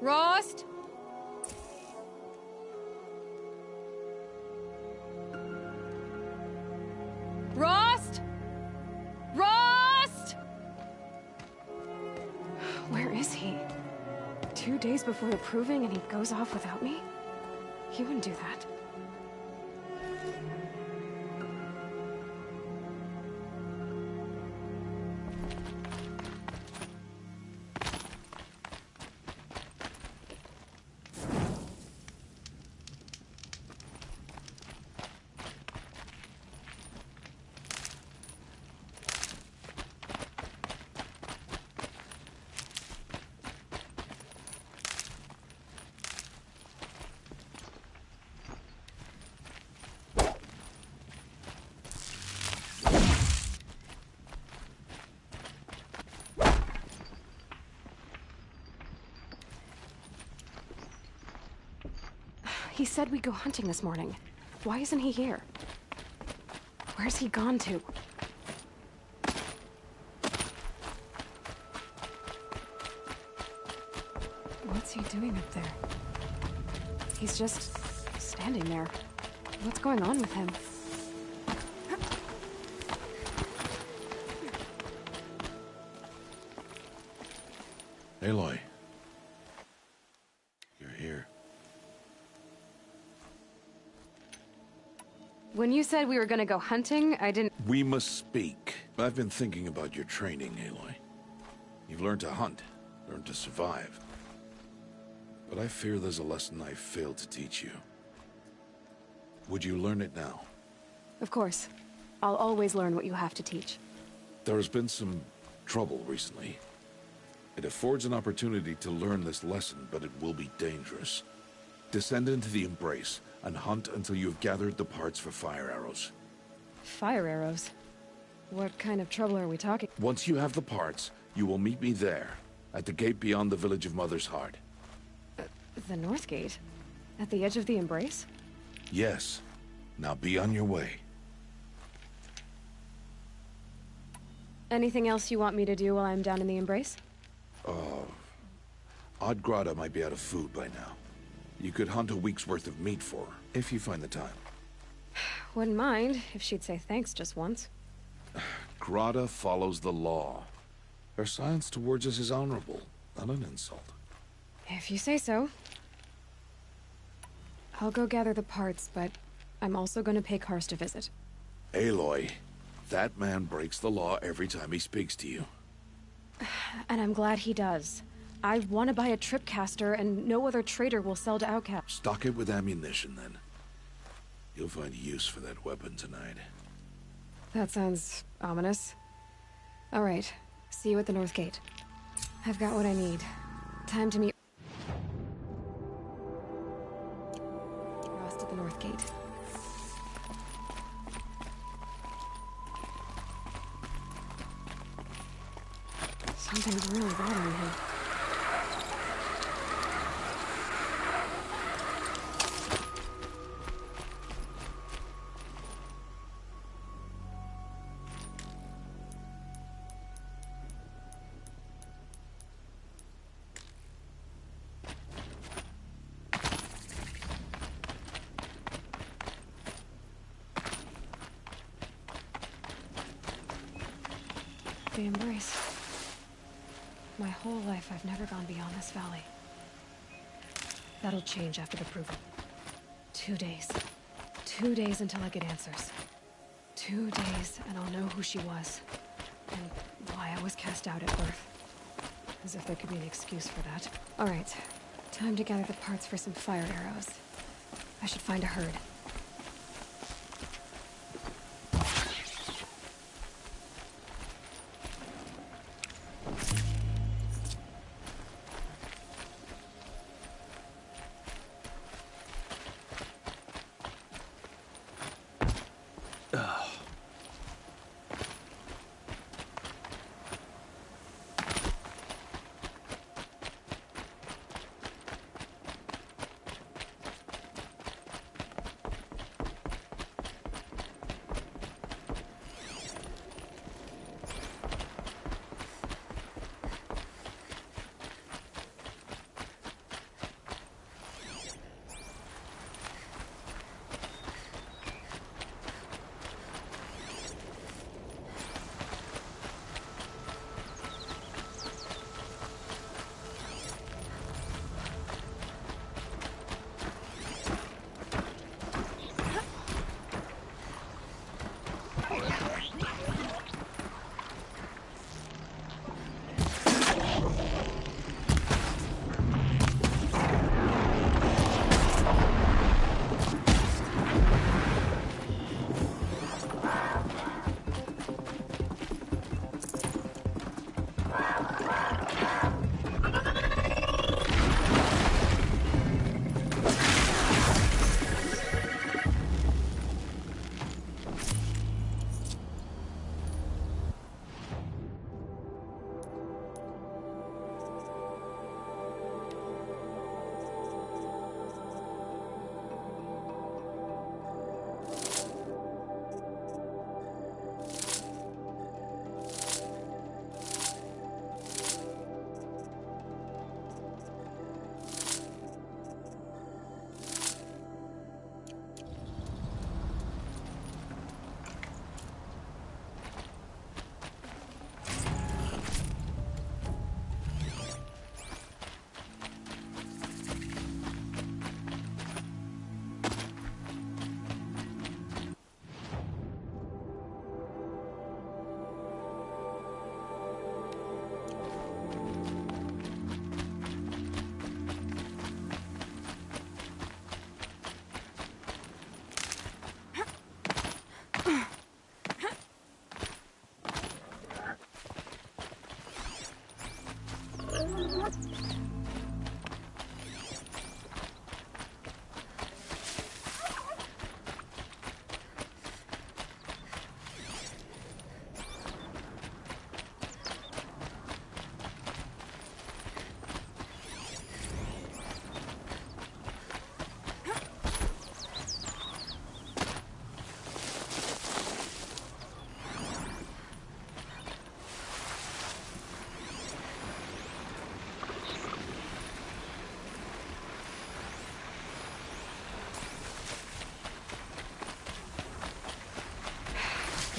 Rost? Rost? Rost? Where is he? 2 days before the proving and he goes off without me? He wouldn't do that. He said we'd go hunting this morning. Why isn't he here? Where's he gone to? What's he doing up there? He's just standing there. What's going on with him? Aloy. You're here. When you said we were gonna go hunting, I didn't... We must speak. I've been thinking about your training, Aloy. You've learned to hunt, learned to survive. But I fear there's a lesson I failed to teach you. Would you learn it now? Of course. I'll always learn what you have to teach. There has been some trouble recently. It affords an opportunity to learn this lesson, but it will be dangerous. Descend into the Embrace and hunt until you have gathered the parts for fire arrows. Fire arrows? What kind of trouble are we talking? Once you have the parts, you will meet me there, at the gate beyond the village of Mother's Heart. The North Gate? At the edge of the Embrace? Yes. Now be on your way. Anything else you want me to do while I'm down in the Embrace? Odd Grata might be out of food by now. You could hunt a week's worth of meat for her, if you find the time. Wouldn't mind if she'd say thanks just once. Grata follows the law. Her silence towards us is honorable, not an insult. If you say so. I'll go gather the parts, but I'm also going to pay Karst a visit. Aloy, that man breaks the law every time he speaks to you. And I'm glad he does. I want to buy a tripcaster, and no other trader will sell to outcasts. Stock it with ammunition, then. You'll find use for that weapon tonight. That sounds ominous. All right. See you at the North Gate. I've got what I need. Time to meet Rost at the North Gate. Something's really bothering him. The Embrace. My whole life, I've never gone beyond this valley. That'll change after the proving. 2 days. 2 days until I get answers. 2 days, and I'll know who she was. And why I was cast out at birth. As if there could be an excuse for that. Alright. Time to gather the parts for some fire arrows. I should find a herd.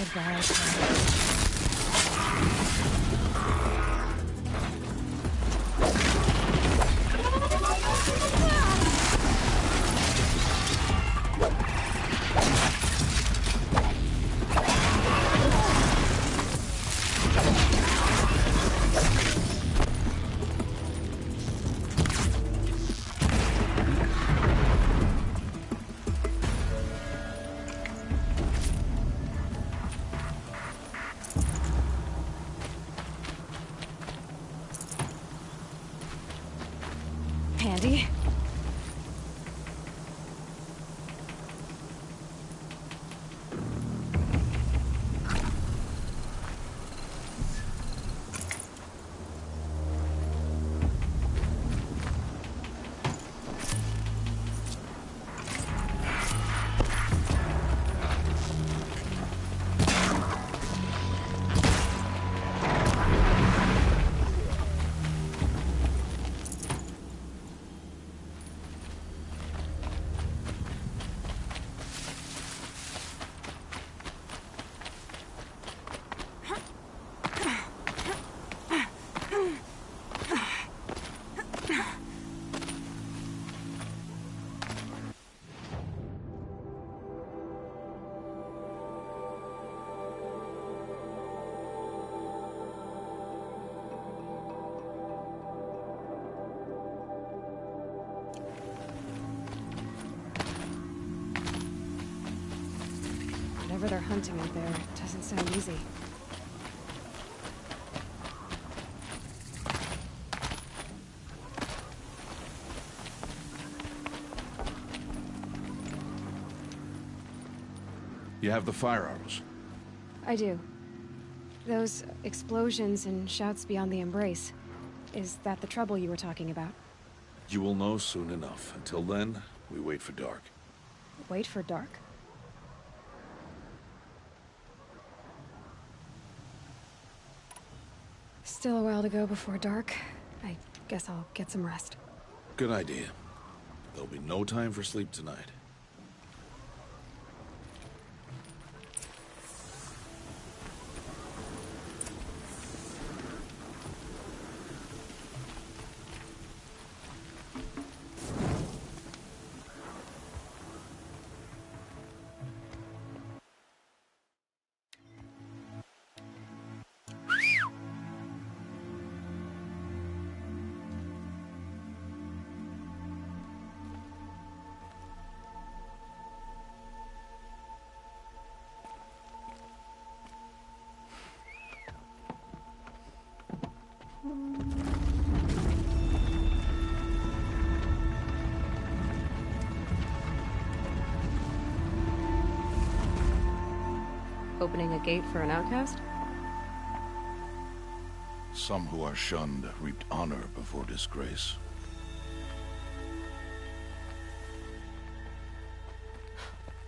Goodbye, Tom. Handy. Whatever they're hunting out there, it doesn't sound easy. You have the fire arrows. I do. Those explosions and shouts beyond the embrace. Is that the trouble you were talking about? You will know soon enough. Until then, we wait for dark. Wait for dark? Still a while to go before dark. I guess I'll get some rest. Good idea. There'll be no time for sleep tonight. Opening a gate for an outcast? Some who are shunned reaped honor before disgrace.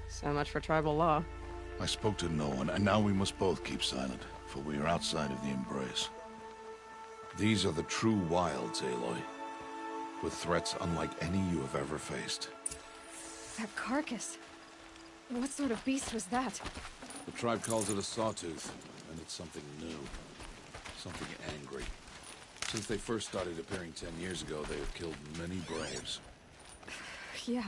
So much for tribal law. I spoke to no one, and now we must both keep silent, for we are outside of the embrace. These are the true wilds, Aloy, with threats unlike any you have ever faced. That carcass. What sort of beast was that? The tribe calls it a sawtooth, and it's something new. Something angry. Since they first started appearing 10 years ago, they have killed many braves. Yeah.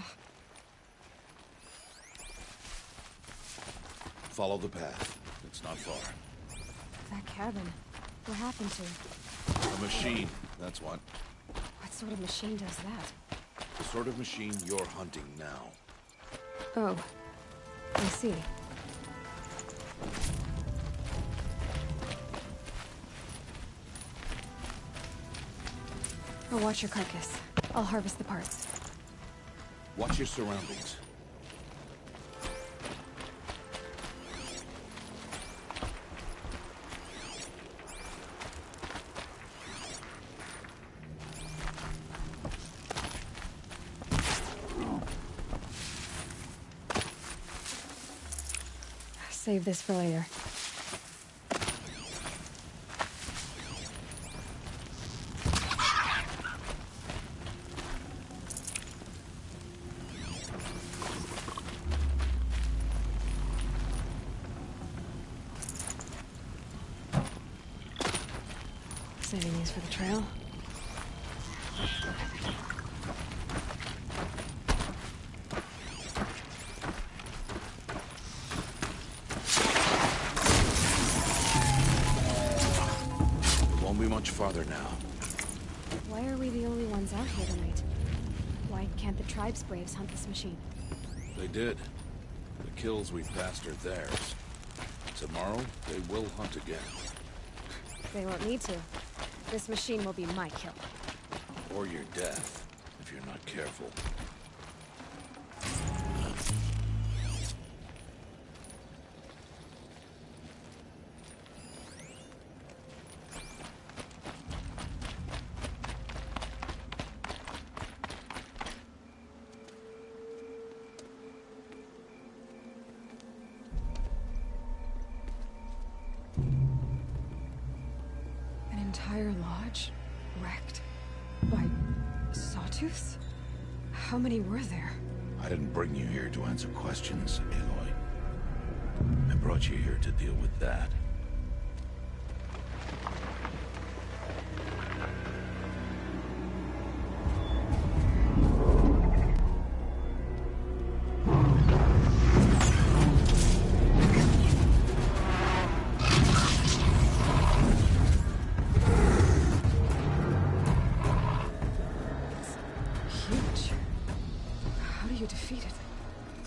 Follow the path. It's not far. That cabin. What happened to it? A machine, that's what. What sort of machine does that? The sort of machine you're hunting now. Oh. I see. I'll watch your carcass. I'll harvest the parts. Watch your surroundings. Save this for later. Saving these for the trail. It won't be much farther now. Why are we the only ones out here tonight? Why can't the tribe's braves hunt this machine? They did. The kills we passed are theirs. Tomorrow, they will hunt again. They won't need to. This machine will be my kill. Or your death, if you're not careful. An entire lodge wrecked by sawtooths? How many were there? I didn't bring you here to answer questions, Aloy. I brought you here to deal with that. Huge. How do you defeat it?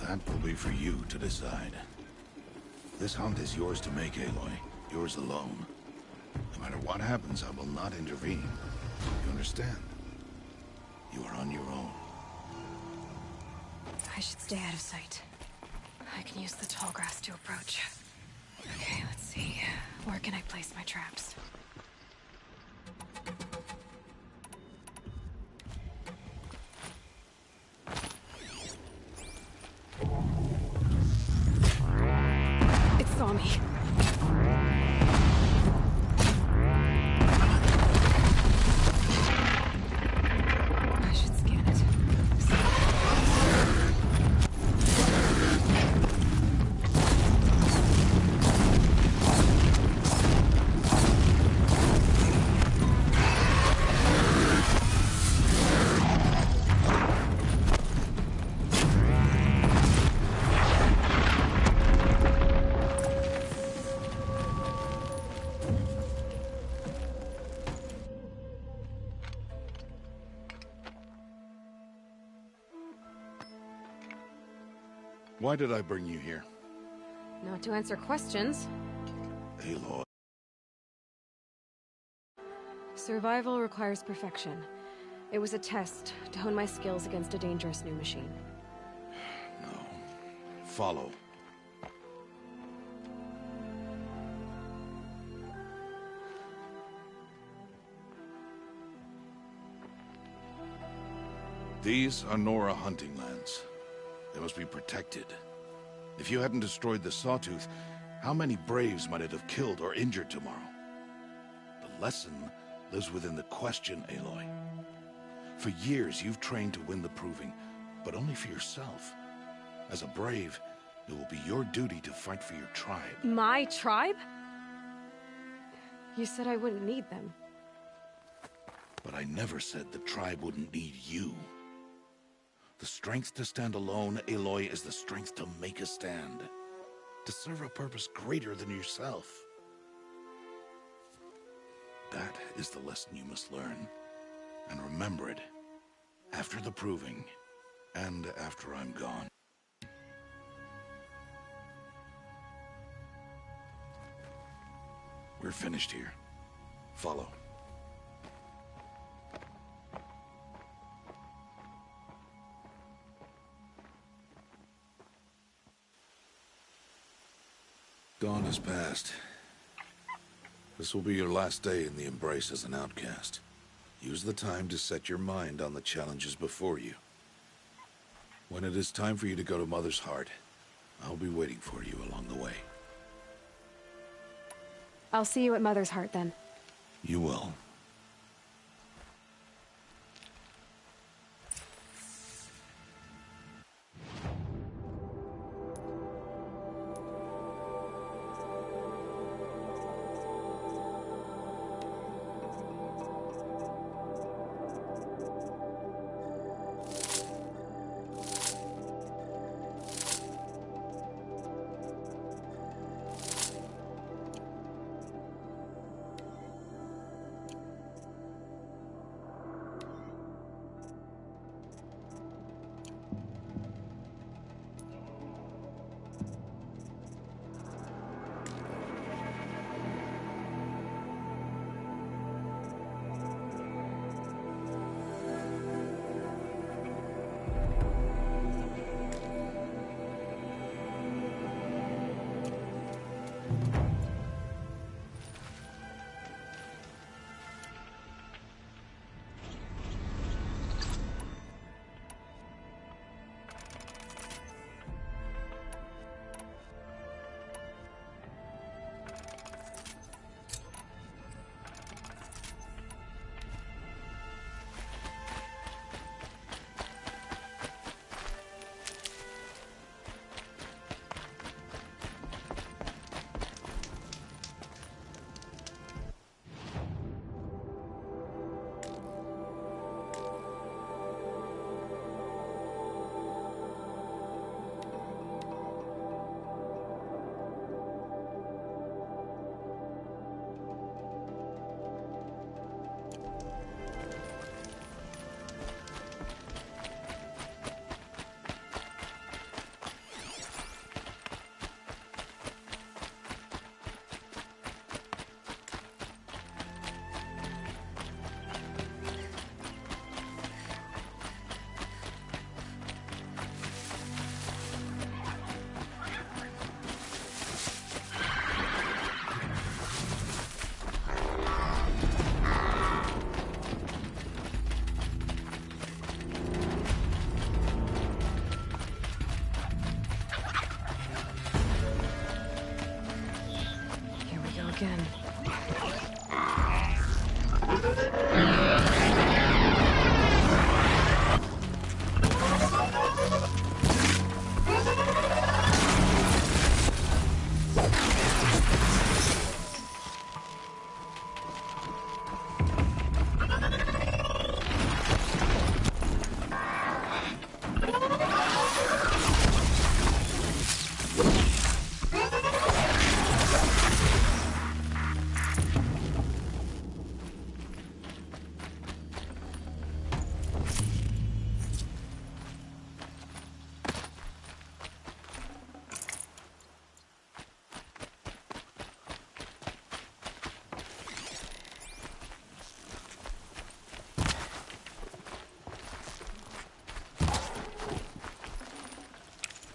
That will be for you to decide. This hunt is yours to make, Aloy. Yours alone. No matter what happens, I will not intervene. You understand? You are on your own. I should stay out of sight. I can use the tall grass to approach. Okay, let's see. Where can I place my traps? It saw me. I should scan it. Why did I bring you here? Not to answer questions. Aloy. Survival requires perfection. It was a test to hone my skills against a dangerous new machine. No. Follow. These are Nora hunting lands. They must be protected. If you hadn't destroyed the Sawtooth, how many Braves might it have killed or injured tomorrow? The lesson lives within the question, Aloy. For years, you've trained to win the Proving, but only for yourself. As a Brave, it will be your duty to fight for your tribe. My tribe? You said I wouldn't need them. But I never said the tribe wouldn't need you. The strength to stand alone, Aloy, is the strength to make a stand. To serve a purpose greater than yourself. That is the lesson you must learn. And remember it. After the Proving. And after I'm gone. We're finished here. Follow. Dawn has passed. This will be your last day in the Embrace as an outcast. Use the time to set your mind on the challenges before you. When it is time for you to go to Mother's Heart, I'll be waiting for you along the way. I'll see you at Mother's Heart then. You will. Again.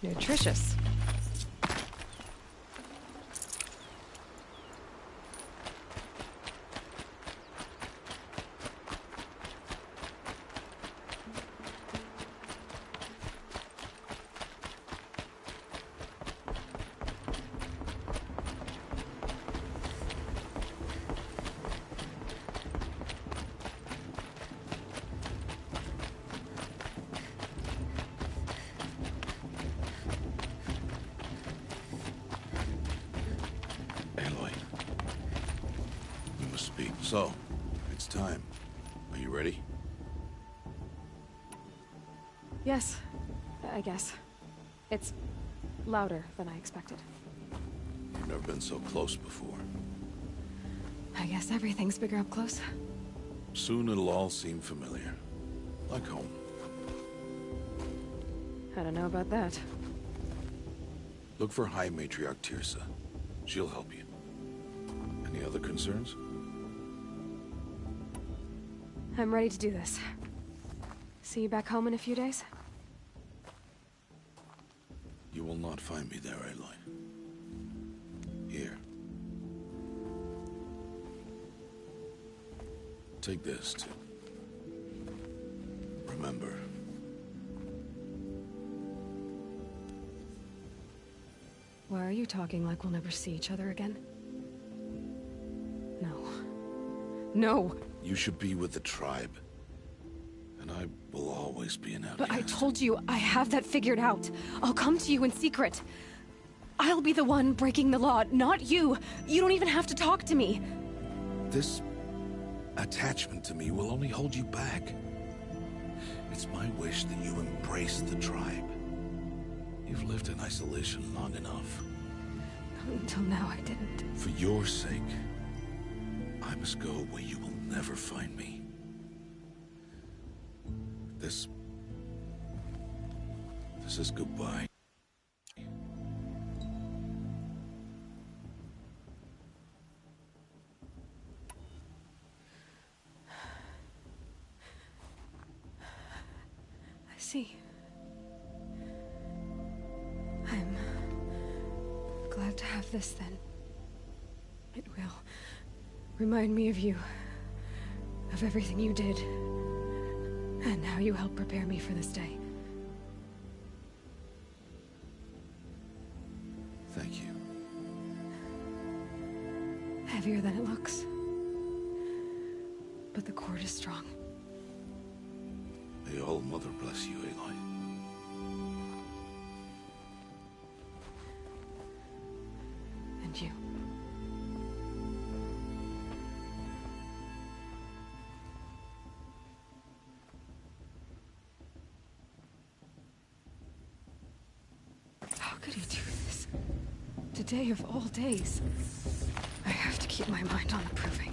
Nutritious. So, it's time. Are you ready? Yes, I guess. It's louder than I expected. You've never been so close before. I guess everything's bigger up close. Soon it'll all seem familiar. Like home. I don't know about that. Look for High Matriarch Tirsa. She'll help you. Any other concerns? I'm ready to do this. See you back home in a few days? You will not find me there, Aloy. Here. Take this, too. Remember. Why are you talking like we'll never see each other again? No. No! You should be with the tribe. And I will always be an outcast. But I told you, I have that figured out. I'll come to you in secret. I'll be the one breaking the law, not you. You don't even have to talk to me. This attachment to me will only hold you back. It's my wish that you embrace the tribe. You've lived in isolation long enough. Until now, I didn't. For your sake, I must go where you will never find me. This is goodbye. I see. I'm glad to have this then. It will remind me of you, of everything you did, and how you helped prepare me for this day. Thank you. Heavier than it looks. But the cord is strong. May All Mother bless you, Aloy. And you. How could he do this? Today of all days. I have to keep my mind on the proving.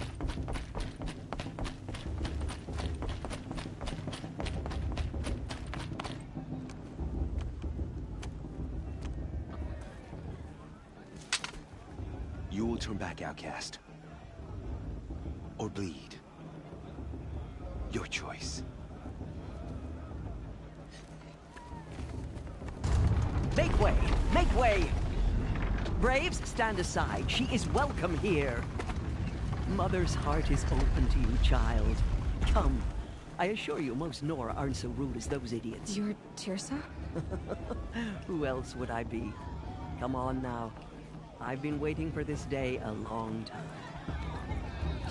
will turn back outcast. Or bleed. Your choice. Make way! Make way! Braves, stand aside. She is welcome here. Mother's heart is open to you, child. Come. I assure you, most Nora aren't so rude as those idiots. You're Tirsa? Who else would I be? Come on now. I've been waiting for this day a long time.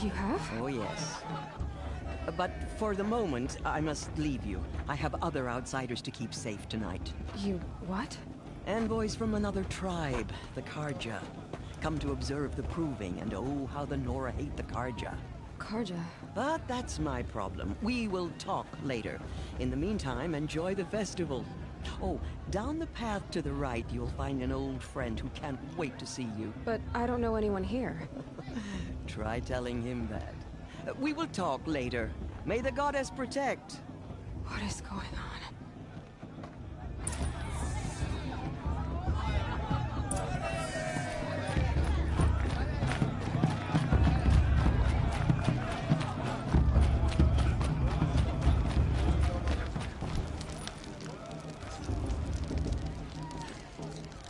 You have? Oh, yes. But for the moment, I must leave you. I have other outsiders to keep safe tonight. You what? Envoys from another tribe, the Karja. Come to observe the proving, and oh, how the Nora hate the Karja. Karja? But that's my problem. We will talk later. In the meantime, enjoy the festival. Oh, down the path to the right, you'll find an old friend who can't wait to see you. But I don't know anyone here. Try telling him that. We will talk later. May the goddess protect. What is going on?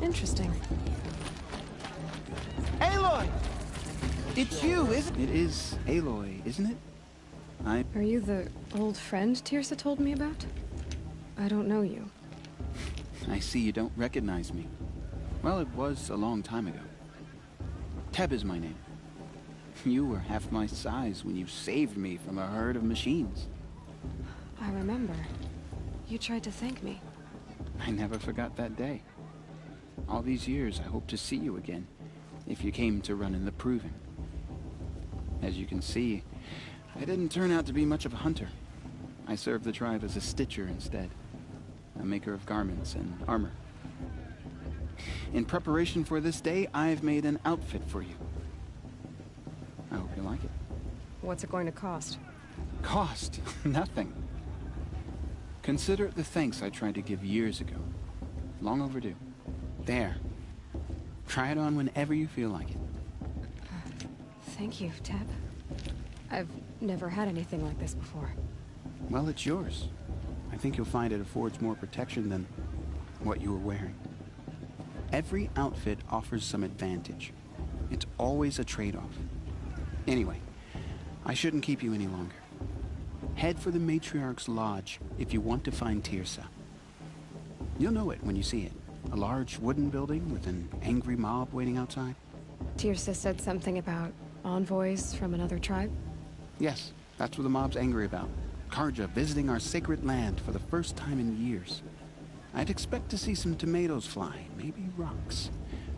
Interesting. Aloy! It's you, isn't it? It is Aloy, isn't it? Are you the old friend Tirsa told me about? I don't know you. I see you don't recognize me. Well, it was a long time ago. Teb is my name. You were half my size when you saved me from a herd of machines. I remember. You tried to thank me. I never forgot that day. All these years, I hope to see you again, if you came to run in the proving. As you can see, I didn't turn out to be much of a hunter. I served the tribe as a stitcher instead, a maker of garments and armor. In preparation for this day, I've made an outfit for you. I hope you like it. What's it going to cost? Cost? Nothing. Consider it the thanks I tried to give years ago. Long overdue. There. Try it on whenever you feel like it. Thank you, Teb. I've never had anything like this before. Well, it's yours. I think you'll find it affords more protection than what you were wearing. Every outfit offers some advantage. It's always a trade-off. Anyway, I shouldn't keep you any longer. Head for the Matriarch's Lodge if you want to find Tirsa. You'll know it when you see it. A large wooden building with an angry mob waiting outside. Tirsa said something about envoys from another tribe? Yes, that's what the mob's angry about. Karja visiting our sacred land for the first time in years. I'd expect to see some tomatoes fly, maybe rocks.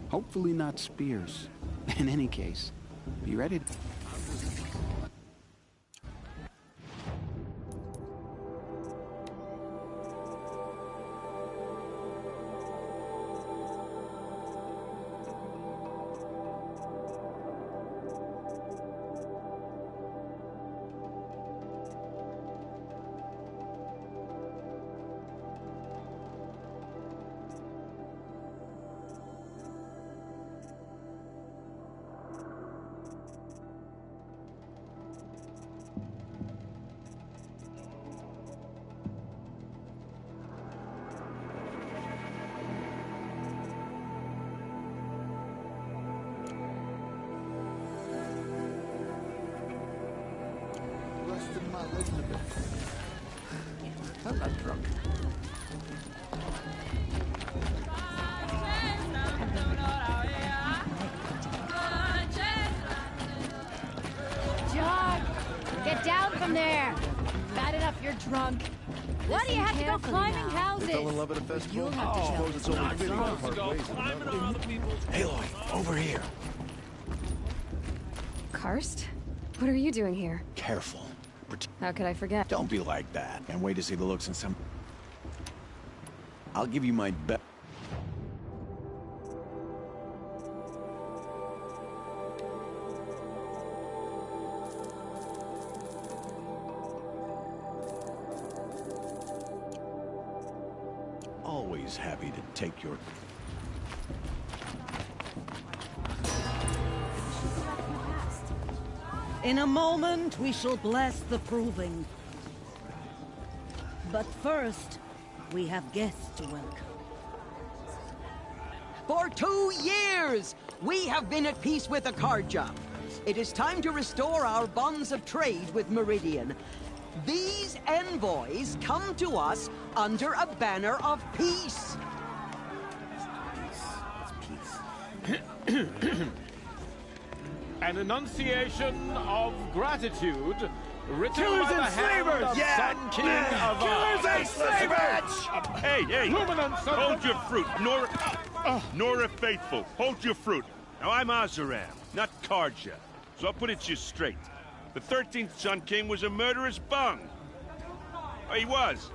Hopefully not spears. In any case, be ready to... I'm not drunk. John, get down from there. Bad enough you're drunk. Why do you have to go climbing houses? Fell in love at a festival? You'll have to I tell suppose it's only fitting to part ways. Aloy, over here. Karst? What are you doing here? Careful. How could I forget? Don't be like that. And wait to see the looks in some... I'll give you my best. Always happy to take your... In a moment, we shall bless the proving. But first, we have guests to welcome. For 2 years, we have been at peace with Akarja. It is time to restore our bonds of trade with Meridian. These envoys come to us under a banner of peace. An enunciation of gratitude written Killers by the and hand slavers! of Sun King of Killers and slavers! Hey, hold your fruit. Nora Faithful, hold your fruit. Now, I'm Azaram, not Karja, so I'll put it to you straight. The 13th Sun King was a murderous bung. Oh, he was.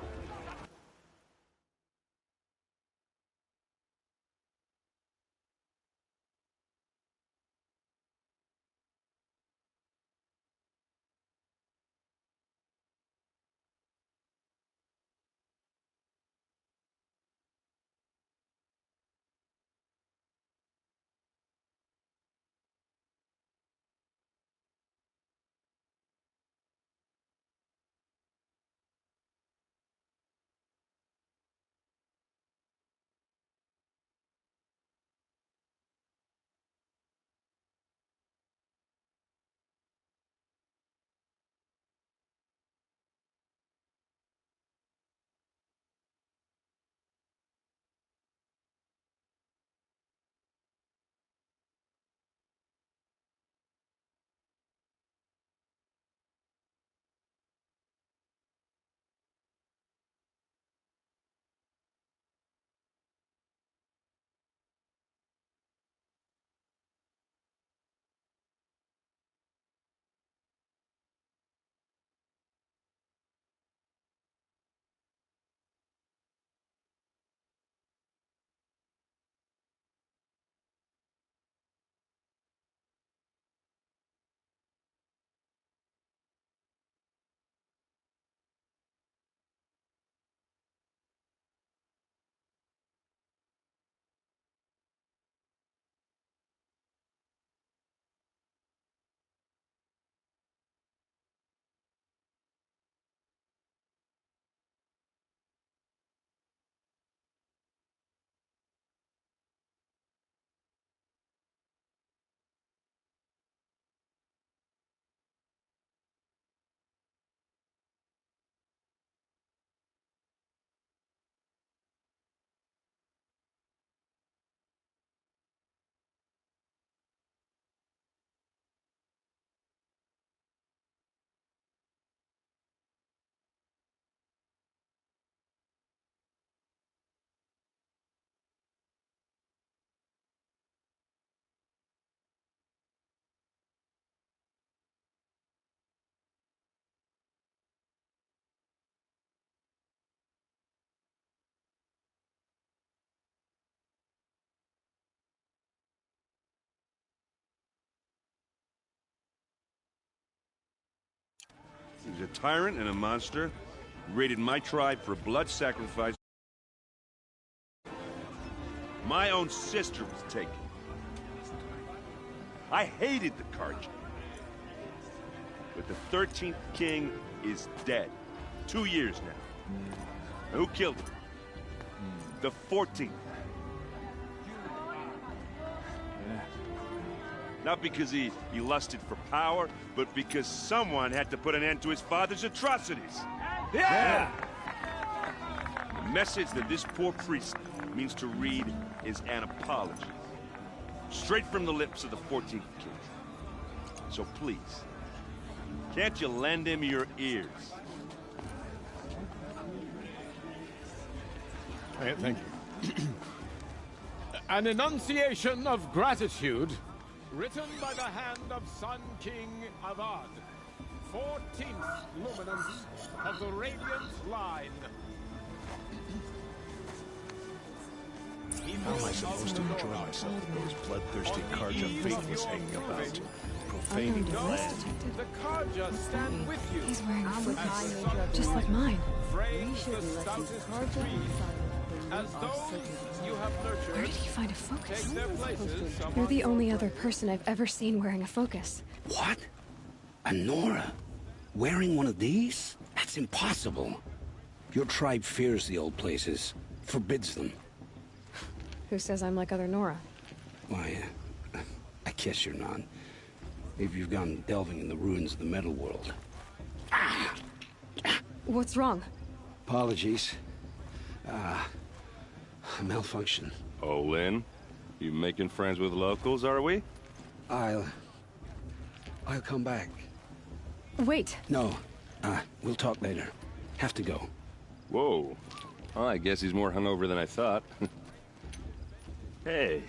He's a tyrant and a monster. Raided my tribe for blood sacrifice. My own sister was taken. I hated the Karja. But the 13th king is dead. 2 years now. Who killed him? The 14th. Not because he lusted for power, but because someone had to put an end to his father's atrocities. Yeah! The message that this poor priest means to read is an apology. Straight from the lips of the 14th king. So please, can't you lend him your ears? Thank you. An enunciation of gratitude written by the hand of Sun King Avad, 14th luminance of the Radiant line. How am I supposed to enjoy myself with those bloodthirsty Karja faithfuls hanging about, profaning the land? The Karja stand with you. He's wearing a focus, just like mine. Frames the stoutest trees, as those you have nurtured. Where did he find a focus? Take their places You're the only other person I've ever seen wearing a focus. What? A Nora? Wearing one of these? That's impossible. Your tribe fears the old places, forbids them. Who says I'm like other Nora? Why, I guess you're not. Maybe you've gone delving in the ruins of the metal world. What's wrong? Apologies. A malfunction. Oh, Lynn? You making friends with locals, are we? I'll come back. Wait. No. We'll talk later. Have to go. Whoa. Well, I guess he's more hungover than I thought. Hey.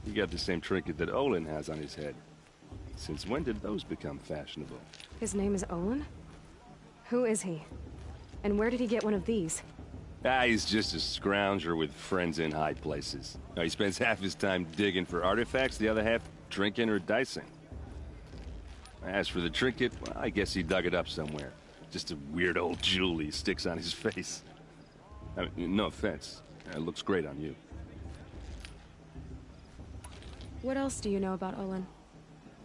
You got the same trinket that Olin has on his head. Since when did those become fashionable? His name is Olin? Who is he? And where did he get one of these? He's just a scrounger with friends in high places. He spends half his time digging for artifacts, the other half drinking or dicing. As for the trinket, well, I guess he dug it up somewhere. Just a weird old jewel he sticks on his face. I mean, no offense. It looks great on you. What else do you know about Olin?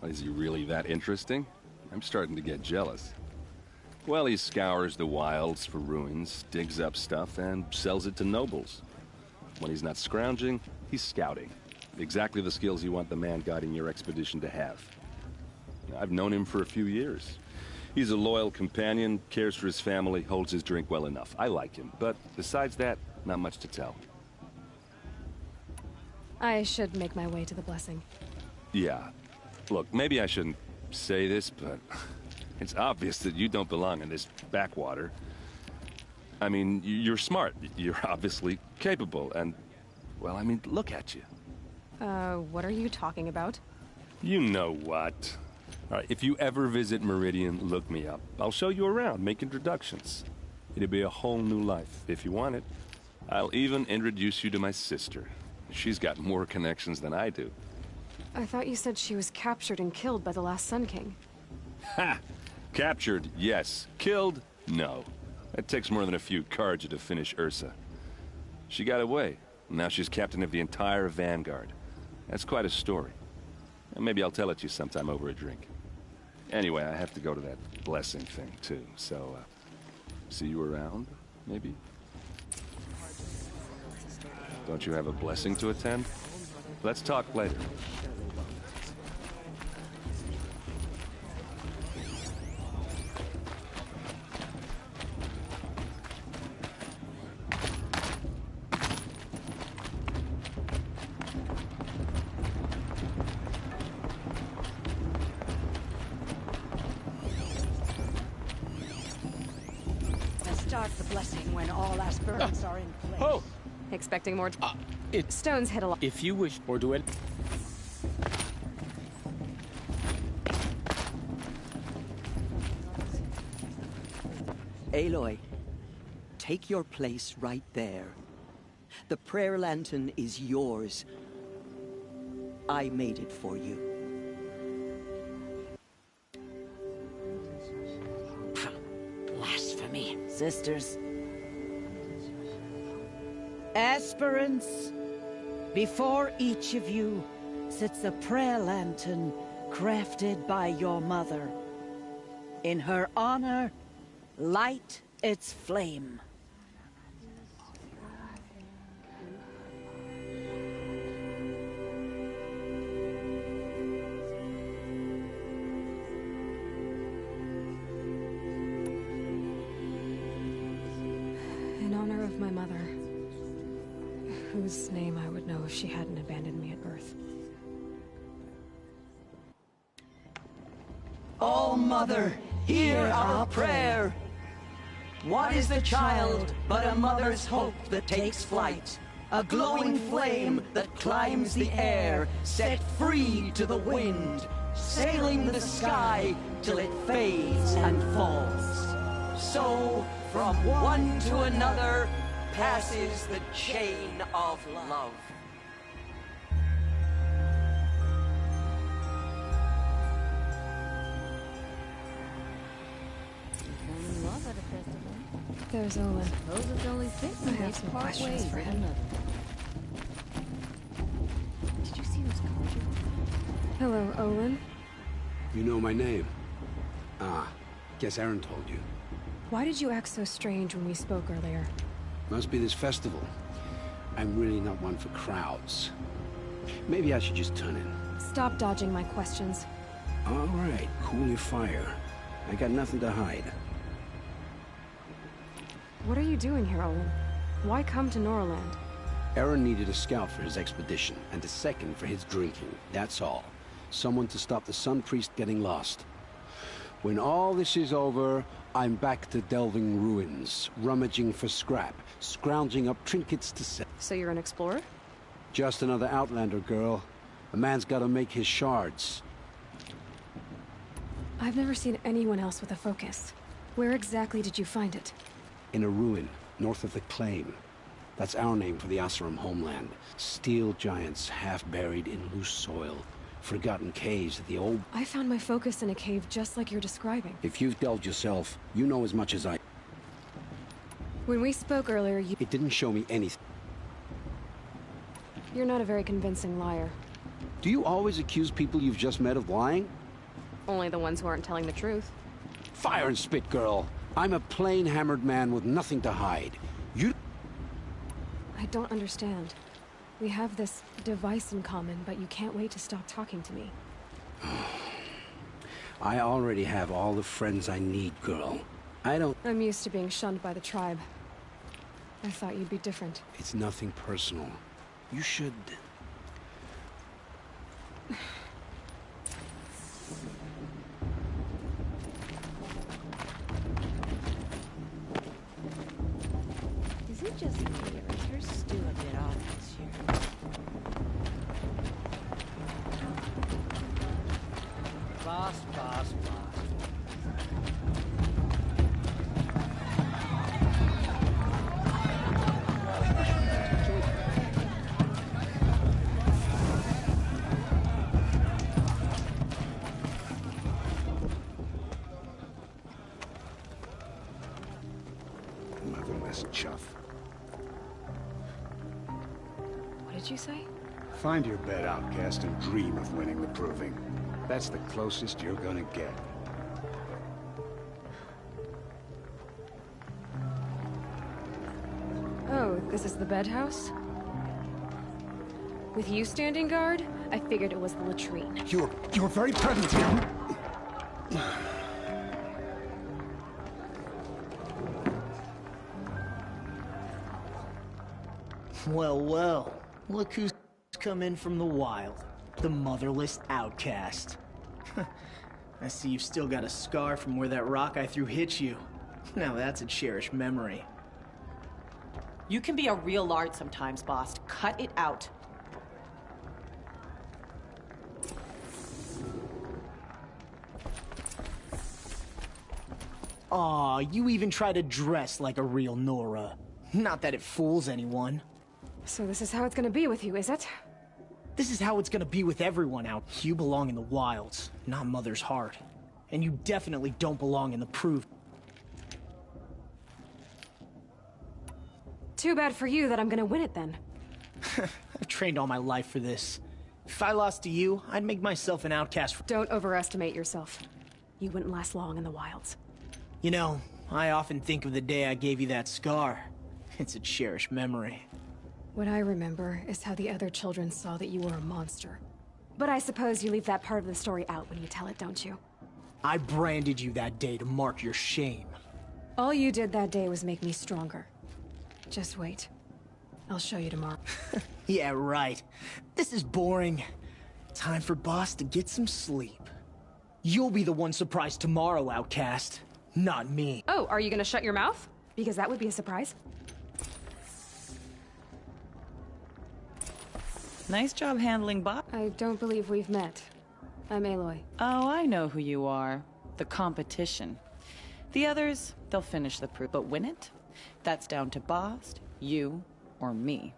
Is he really that interesting? I'm starting to get jealous. Well, he scours the wilds for ruins, digs up stuff, and sells it to nobles. When he's not scrounging, he's scouting. Exactly the skills you want the man guiding your expedition to have. I've known him for a few years. He's a loyal companion, cares for his family, holds his drink well enough. I like him, but besides that, not much to tell. I should make my way to the blessing. Yeah. Look, maybe I shouldn't say this, but it's obvious that you don't belong in this backwater. I mean, you're smart. You're obviously capable, and, well, I mean, look at you. What are you talking about? You know what. All right, if you ever visit Meridian, look me up. I'll show you around, make introductions. It'll be a whole new life, if you want it. I'll even introduce you to my sister. She's got more connections than I do. I thought you said she was captured and killed by the last Sun King. Ha! Captured, yes. Killed, no. It takes more than a few Carja to finish Ursa. She got away. Now she's captain of the entire Vanguard. That's quite a story. And maybe I'll tell it to you sometime over a drink. Anyway, I have to go to that blessing thing, too. So, see you around, maybe? Don't you have a blessing to attend? Let's talk later. Start the blessing when all aspirants are in place. Oh! Expecting more... It... Stones hit a lot. If you wish, or do it... Aloy, take your place right there. The prayer lantern is yours. I made it for you. Blasphemy, sisters. Aspirants, before each of you sits a prayer lantern crafted by your mother. In her honor, light its flame. In honor of my mother, whose name I would know if she hadn't abandoned me at birth. Oh, Mother, hear our prayer. What is the child but a mother's hope that takes flight? A glowing flame that climbs the air, set free to the wind, sailing the sky till it fades and falls. So, from one to another, passes the chain of love. There's Olin. Suppose it's only fitting I have they some part questions ways for with him. another. Did you see those cards? Hello, Olin. You know my name. Ah, guess Aaron told you. Why did you act so strange when we spoke earlier? Must be this festival. I'm really not one for crowds. Maybe I should just turn in. Stop dodging my questions. All right, cool your fire. I got nothing to hide. What are you doing here, Olin? Why come to Norland? Aaron needed a scout for his expedition, and a second for his drinking. That's all. Someone to stop the Sun Priest getting lost. When all this is over, I'm back to delving ruins, rummaging for scrap, scrounging up trinkets to sell. So you're an explorer? Just another Outlander, girl. A man's gotta make his shards. I've never seen anyone else with a focus. Where exactly did you find it? In a ruin, north of the Claim. That's our name for the Oseram homeland. Steel giants half buried in loose soil. Forgotten caves that the old... I found my focus in a cave just like you're describing. If you've delved yourself, you know as much as I... When we spoke earlier, It didn't show me anything. You're not a very convincing liar. Do you always accuse people you've just met of lying? Only the ones who aren't telling the truth. Fire and spit, girl. I'm a plain hammered man with nothing to hide. You... I don't understand. We have this device in common, but you can't wait to stop talking to me. I already have all the friends I need, girl. I don't... I'm used to being shunned by the tribe. I thought you'd be different. It's nothing personal. You should... Is it just me, or is her stew a bit off this year? Boss. Motherless chuff. What did you say? Find your bed, outcast, and dream of winning the proving. That's the closest you're gonna get. Oh, this is the bed house? With you standing guard, I figured it was the latrine. You're very present here. Well, look who's come in from the wild. The motherless outcast. I see you've still got a scar from where that rock I threw hit you. Now that's a cherished memory. You can be a real lard sometimes, boss. Cut it out. Aw, you even try to dress like a real Nora. Not that it fools anyone. So this is how it's gonna be with you, is it? This is how it's gonna be with everyone out. You belong in the wilds, not Mother's Heart. And you definitely don't belong in the proof. Too bad for you that I'm gonna win it then. I've trained all my life for this. If I lost to you, I'd make myself an outcast. Don't overestimate yourself. You wouldn't last long in the wilds. You know, I often think of the day I gave you that scar. It's a cherished memory. What I remember is how the other children saw that you were a monster. But I suppose you leave that part of the story out when you tell it, don't you? I branded you that day to mark your shame. All you did that day was make me stronger. Just wait. I'll show you tomorrow. Yeah, right. This is boring. Time for Boss to get some sleep. You'll be the one surprised tomorrow, outcast. Not me. Oh, are you gonna shut your mouth? Because that would be a surprise. Nice job handling Bob. I don't believe we've met. I'm Aloy. Oh, I know who you are. The competition. The others, they'll finish the proof, but win it? That's down to Boss, you, or me.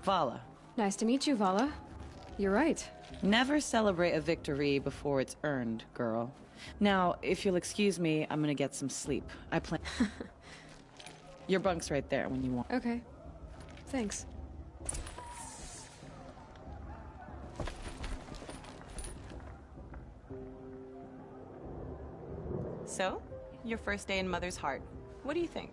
Vala. Nice to meet you, Vala. You're right. Never celebrate a victory before it's earned, girl. Now, if you'll excuse me, I'm gonna get some sleep. I plan... Your bunk's right there when you want. Okay. Thanks. So, your first day in Mother's heart. What do you think?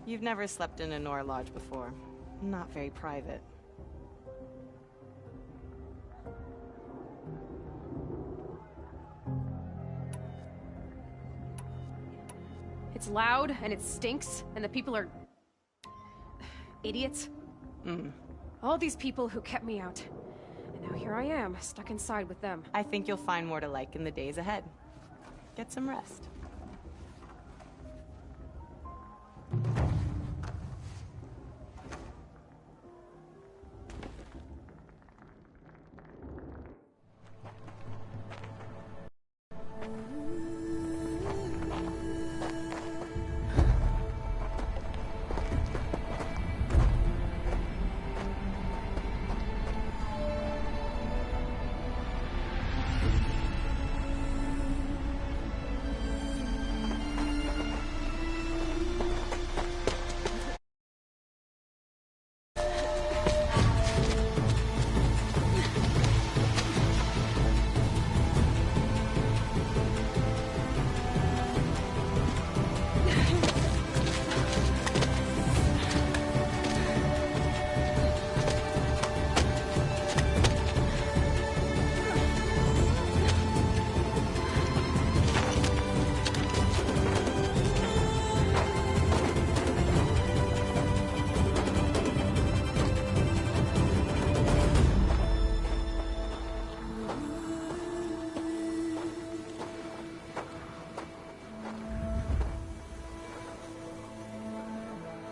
You've never slept in a Nora lodge before. Not very private. It's loud, and it stinks, and the people are... idiots. All these people who kept me out. And now here I am, stuck inside with them. I think you'll find more to like in the days ahead. Get some rest.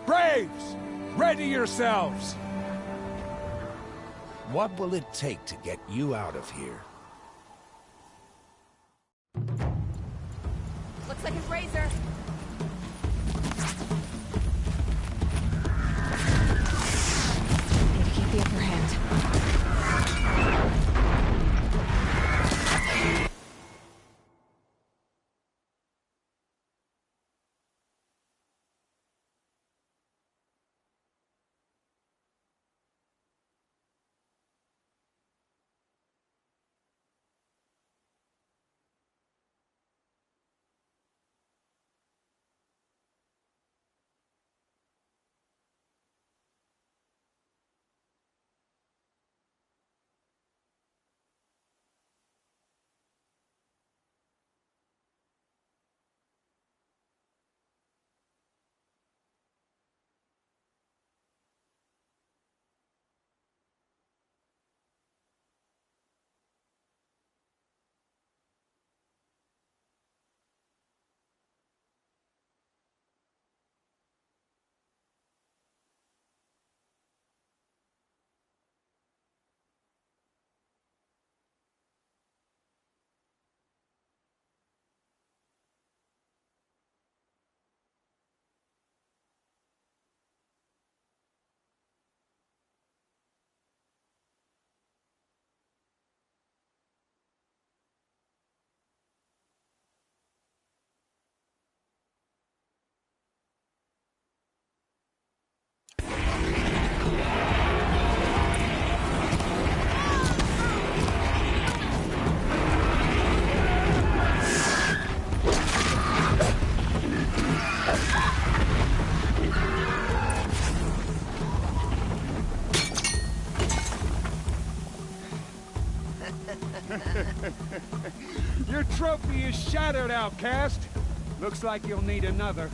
Braves! Ready yourselves! What will it take to get you out of here? Looks like his razor. Need to keep the upper hand. Your trophy is shattered, outcast. Looks like you'll need another.